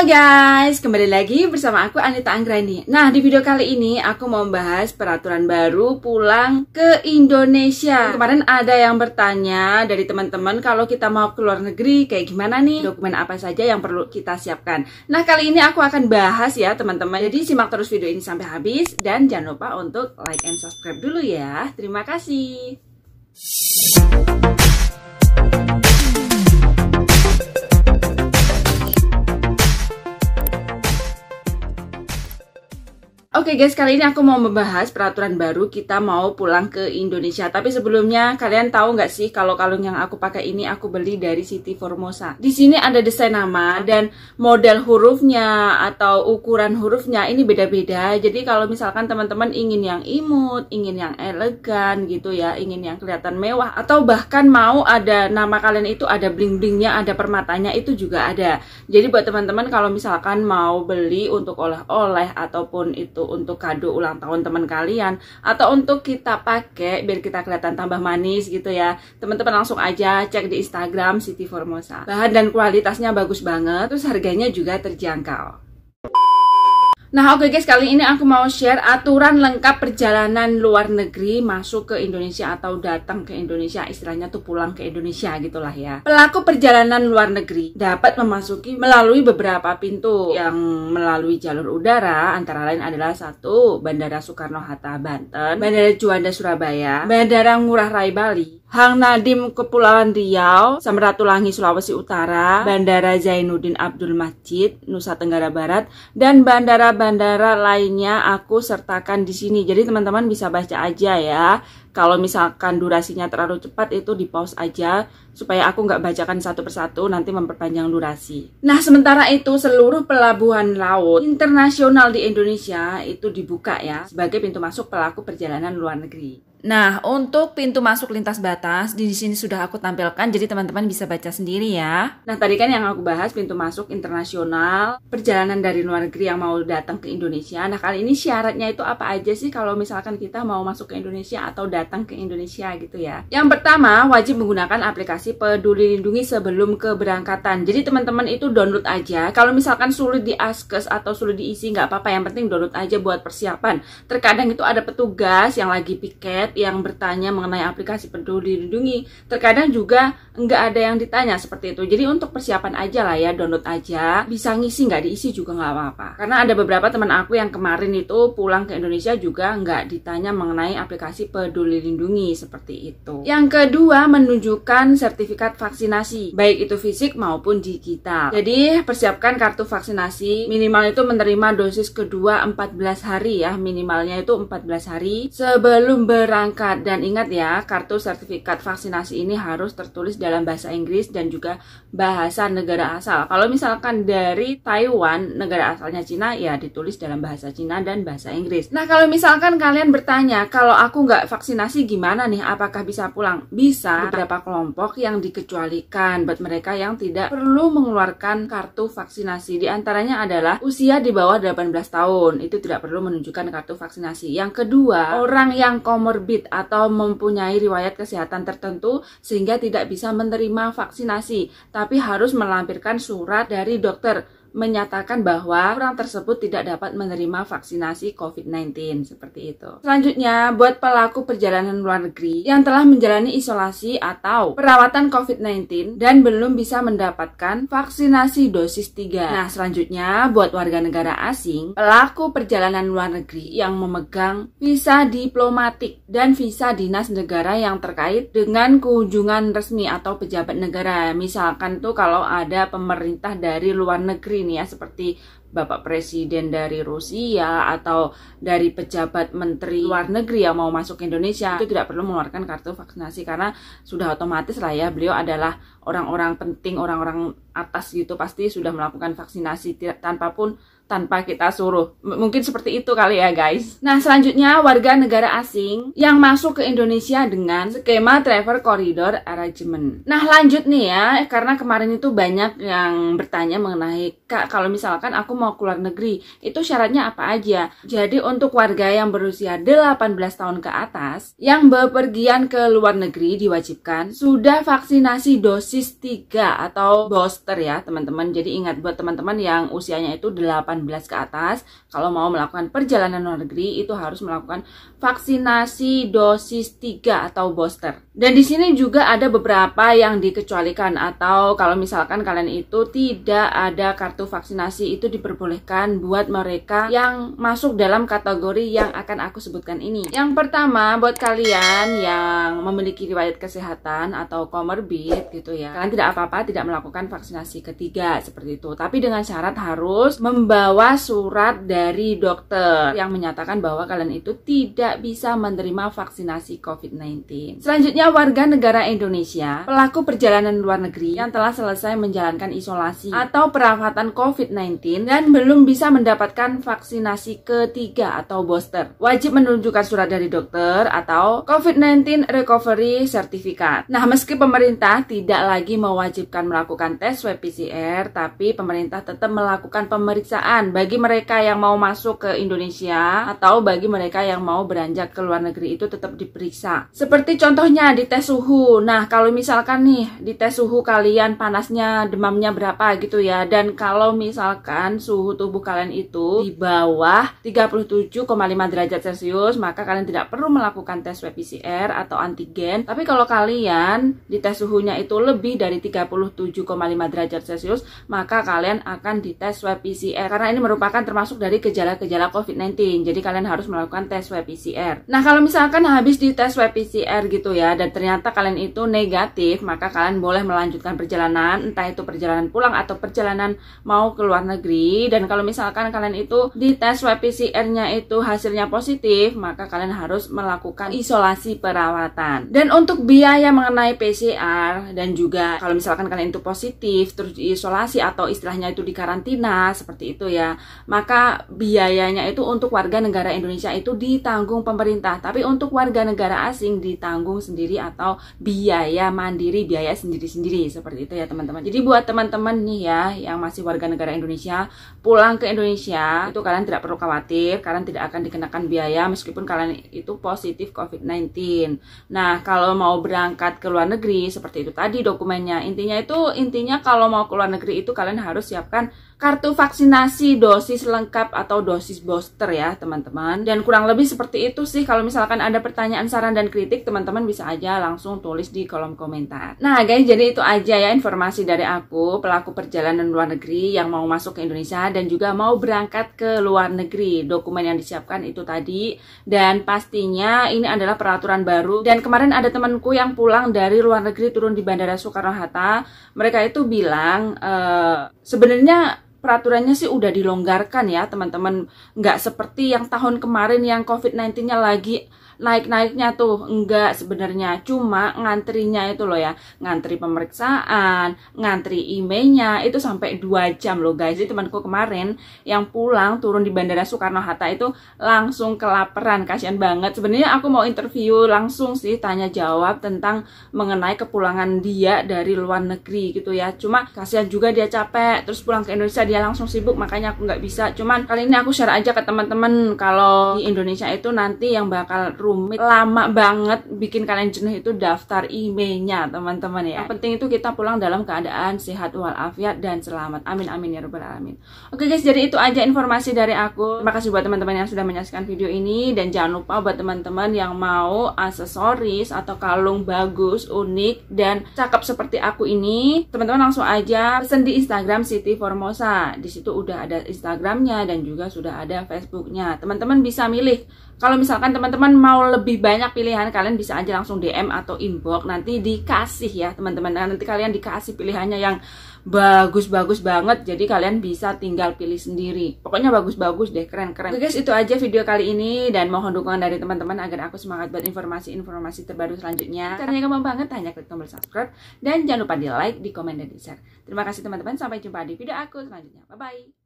guys, kembali lagi bersama aku Anita Anggrani. Nah, di video kali ini aku mau membahas peraturan baru pulang ke Indonesia. Kemarin ada yang bertanya dari teman-teman kalau kita mau ke luar negeri kayak gimana nih, dokumen apa saja yang perlu kita siapkan. Nah, kali ini aku akan bahas ya teman-teman. Jadi simak terus video ini sampai habis dan jangan lupa untuk like and subscribe dulu ya. Terima kasih. Oke guys, kali ini aku mau membahas peraturan baru kita mau pulang ke Indonesia. Tapi sebelumnya, kalian tahu nggak sih kalau kalung yang aku pakai ini aku beli dari Siti Formosa. Di sini ada desain nama dan model hurufnya atau ukuran hurufnya ini beda-beda. Jadi kalau misalkan teman-teman ingin yang imut, ingin yang elegan gitu ya, ingin yang kelihatan mewah, atau bahkan mau ada nama kalian itu ada bling-blingnya, ada permatanya, itu juga ada. Jadi buat teman-teman kalau misalkan mau beli untuk oleh-oleh ataupun itu untuk kado ulang tahun teman kalian atau untuk kita pakai biar kita kelihatan tambah manis gitu ya, teman-teman langsung aja cek di Instagram Siti Formosa. Bahan dan kualitasnya bagus banget, terus harganya juga terjangkau. Nah oke guys, kali ini aku mau share aturan lengkap perjalanan luar negeri masuk ke Indonesia atau datang ke Indonesia, istilahnya tuh pulang ke Indonesia gitulah ya. Pelaku perjalanan luar negeri dapat memasuki melalui beberapa pintu yang melalui jalur udara, antara lain adalah 1. Bandara Soekarno-Hatta Banten, Bandara Juanda Surabaya, Bandara Ngurah Rai Bali, Hang Nadiem Kepulauan Riau, Samratulangi Sulawesi Utara, Bandara Zainuddin Abdul Majid Nusa Tenggara Barat, dan bandara-bandara lainnya aku sertakan di sini. Jadi teman-teman bisa baca aja ya. Kalau misalkan durasinya terlalu cepat itu di pause aja supaya aku nggak bacakan satu persatu, nanti memperpanjang durasi. Nah sementara itu seluruh pelabuhan laut internasional di Indonesia itu dibuka ya sebagai pintu masuk pelaku perjalanan luar negeri. Nah, untuk pintu masuk lintas batas di sini sudah aku tampilkan, jadi teman-teman bisa baca sendiri ya. Nah, tadi kan yang aku bahas pintu masuk internasional, perjalanan dari luar negeri yang mau datang ke Indonesia. Nah, kali ini syaratnya itu apa aja sih kalau misalkan kita mau masuk ke Indonesia atau datang ke Indonesia gitu ya. Yang pertama, wajib menggunakan aplikasi Peduli Lindungi sebelum keberangkatan. Jadi teman-teman itu download aja. Kalau misalkan sulit diakses atau sulit diisi, nggak apa-apa, yang penting download aja buat persiapan. Terkadang itu ada petugas yang lagi piket yang bertanya mengenai aplikasi Peduli Lindungi. Terkadang juga nggak ada yang ditanya seperti itu. Jadi untuk persiapan aja lah ya, download aja. Bisa ngisi, nggak diisi juga nggak apa-apa. Karena ada beberapa teman aku yang kemarin itu pulang ke Indonesia juga nggak ditanya mengenai aplikasi Peduli Lindungi seperti itu. Yang kedua, menunjukkan sertifikat vaksinasi, baik itu fisik maupun digital. Jadi persiapkan kartu vaksinasi, minimal itu menerima dosis kedua 14 hari ya, minimalnya itu 14 hari sebelum berangkat. Dan ingat ya, kartu sertifikat vaksinasi ini harus tertulis dalam bahasa Inggris dan juga bahasa negara asal. Kalau misalkan dari Taiwan, negara asalnya Cina, ya ditulis dalam bahasa Cina dan bahasa Inggris. Nah, kalau misalkan kalian bertanya, kalau aku nggak vaksinasi gimana nih, apakah bisa pulang? Bisa. Beberapa kelompok yang dikecualikan buat mereka yang tidak perlu mengeluarkan kartu vaksinasi. Di antaranya adalah usia di bawah 18 tahun, itu tidak perlu menunjukkan kartu vaksinasi. Yang kedua, orang yang komorbid atau mempunyai riwayat kesehatan tertentu sehingga tidak bisa menerima vaksinasi, tapi harus melampirkan surat dari dokter menyatakan bahwa orang tersebut tidak dapat menerima vaksinasi COVID-19 seperti itu. Selanjutnya, buat pelaku perjalanan luar negeri yang telah menjalani isolasi atau perawatan COVID-19 dan belum bisa mendapatkan vaksinasi dosis 3. Nah, selanjutnya buat warga negara asing, pelaku perjalanan luar negeri yang memegang visa diplomatik dan visa dinas negara yang terkait dengan kunjungan resmi atau pejabat negara. Misalkan tuh kalau ada pemerintah dari luar negeri nih ya, seperti Bapak Presiden dari Rusia atau dari pejabat menteri luar negeri yang mau masuk ke Indonesia, itu tidak perlu mengeluarkan kartu vaksinasi karena sudah otomatis lah ya, beliau adalah orang-orang penting, orang-orang atas gitu, pasti sudah melakukan vaksinasi tanpa kita suruh. Mungkin seperti itu kali ya guys. Nah selanjutnya, warga negara asing yang masuk ke Indonesia dengan skema Travel Corridor Arrangement. Nah lanjut nih ya, karena kemarin itu banyak yang bertanya mengenai, Kak, kalau misalkan aku mau keluar negeri. Itu syaratnya apa aja? Jadi untuk warga yang berusia 18 tahun ke atas yang bepergian ke luar negeri diwajibkan sudah vaksinasi dosis 3 atau booster ya teman-teman. Jadi ingat buat teman-teman yang usianya itu 18 ke atas, kalau mau melakukan perjalanan luar negeri itu harus melakukan vaksinasi dosis 3 atau booster. Dan di sini juga ada beberapa yang dikecualikan, atau kalau misalkan kalian itu tidak ada kartu vaksinasi, itu diperbolehkan buat mereka yang masuk dalam kategori yang akan aku sebutkan ini. Yang pertama, buat kalian yang memiliki riwayat kesehatan atau comorbid gitu ya, kalian tidak apa-apa tidak melakukan vaksinasi ketiga seperti itu, tapi dengan syarat harus membawa surat dari dokter yang menyatakan bahwa kalian itu tidak bisa menerima vaksinasi COVID-19. Selanjutnya, warga negara Indonesia pelaku perjalanan luar negeri yang telah selesai menjalankan isolasi atau perawatan COVID-19 dan belum bisa mendapatkan vaksinasi ketiga atau booster, wajib menunjukkan surat dari dokter atau COVID-19 Recovery Certificate. Nah, meski pemerintah tidak lagi mewajibkan melakukan tes swab PCR, tapi pemerintah tetap melakukan pemeriksaan bagi mereka yang mau masuk ke Indonesia atau bagi mereka yang mau beranjak ke luar negeri, itu tetap diperiksa. Seperti contohnya di tes suhu. Nah, kalau misalkan nih di tes suhu kalian panasnya, demamnya berapa gitu ya, dan kalau misalkan suhu tubuh kalian itu di bawah 37,5 derajat Celcius, maka kalian tidak perlu melakukan tes swab PCR atau antigen. Tapi kalau kalian di tes suhunya itu lebih dari 37,5 derajat Celcius, maka kalian akan dites swab PCR, karena ini merupakan termasuk dari gejala-gejala COVID-19. Jadi kalian harus melakukan tes swab PCR. Nah, kalau misalkan habis di tes swab PCR gitu ya, dan ternyata kalian itu negatif, maka kalian boleh melanjutkan perjalanan, entah itu perjalanan pulang atau perjalanan mau ke luar negeri. Dan kalau misalkan kalian itu di tes swab PCR-nya itu hasilnya positif, maka kalian harus melakukan isolasi perawatan. Dan untuk biaya mengenai PCR, dan juga kalau misalkan kalian itu positif terus diisolasi atau istilahnya itu dikarantina seperti itu ya, maka biayanya itu untuk warga negara Indonesia itu ditanggung pemerintah, tapi untuk warga negara asing ditanggung sendiri atau biaya mandiri, biaya sendiri-sendiri seperti itu ya teman-teman. Jadi buat teman-teman nih ya yang masih warga negara Indonesia pulang ke Indonesia, itu kalian tidak perlu khawatir, kalian tidak akan dikenakan biaya meskipun kalian itu positif COVID-19. Nah, kalau mau berangkat ke luar negeri seperti itu tadi dokumennya, intinya kalau mau ke luar negeri itu kalian harus siapkan kartu vaksinasi dosis lengkap atau dosis booster ya teman-teman. Dan kurang lebih seperti itu sih. Kalau misalkan ada pertanyaan, saran, dan kritik, teman-teman bisa aja langsung tulis di kolom komentar. Nah guys, jadi itu aja ya informasi dari aku, pelaku perjalanan luar negeri yang mau masuk ke Indonesia dan juga mau berangkat ke luar negeri. Dokumen yang disiapkan itu tadi, dan pastinya ini adalah peraturan baru. Dan kemarin ada temanku yang pulang dari luar negeri turun di Bandara Soekarno-Hatta, mereka itu bilang sebenarnya peraturannya sih udah dilonggarkan ya teman-teman, nggak seperti yang tahun kemarin yang COVID-19-nya lagi naik-naiknya tuh, enggak sebenarnya, cuma ngantrinya itu loh ya, ngantri pemeriksaan, ngantri emailnya itu sampai 2 jam loh guys. Jadi temanku kemarin yang pulang turun di Bandara Soekarno-Hatta itu langsung kelaparan, kasihan banget. Sebenarnya aku mau interview langsung sih, tanya jawab tentang mengenai kepulangan dia dari luar negeri gitu ya, cuma kasihan juga dia capek, terus pulang ke Indonesia dia langsung sibuk, makanya aku nggak bisa. Cuman kali ini aku share aja ke teman-teman kalau di Indonesia itu nanti yang bakal rumit, lama banget, bikin kalian jenuh itu daftar emailnya teman-teman ya. Yang penting itu kita pulang dalam keadaan sehat walafiat dan selamat. Amin amin ya rabbal alamin. Oke guys, jadi itu aja informasi dari aku. Terima kasih buat teman-teman yang sudah menyaksikan video ini, dan jangan lupa buat teman-teman yang mau aksesoris atau kalung bagus, unik, dan cakep seperti aku ini, teman-teman langsung aja pesen di Instagram Siti Formosa. Di situ udah ada Instagramnya dan juga sudah ada Facebooknya. Teman-teman bisa milih. Kalau misalkan teman-teman mau lebih banyak pilihan, kalian bisa aja langsung DM atau inbox, nanti dikasih ya teman-teman. Nanti kalian dikasih pilihannya yang bagus-bagus banget, jadi kalian bisa tinggal pilih sendiri. Pokoknya bagus-bagus deh, keren-keren. Oke guys, itu aja video kali ini, dan mohon dukungan dari teman-teman agar aku semangat buat informasi-informasi terbaru selanjutnya. Caranya gampang banget, hanya klik tombol subscribe, dan jangan lupa di like, di komen, dan di share. Terima kasih teman-teman, sampai jumpa di video aku selanjutnya. Bye-bye.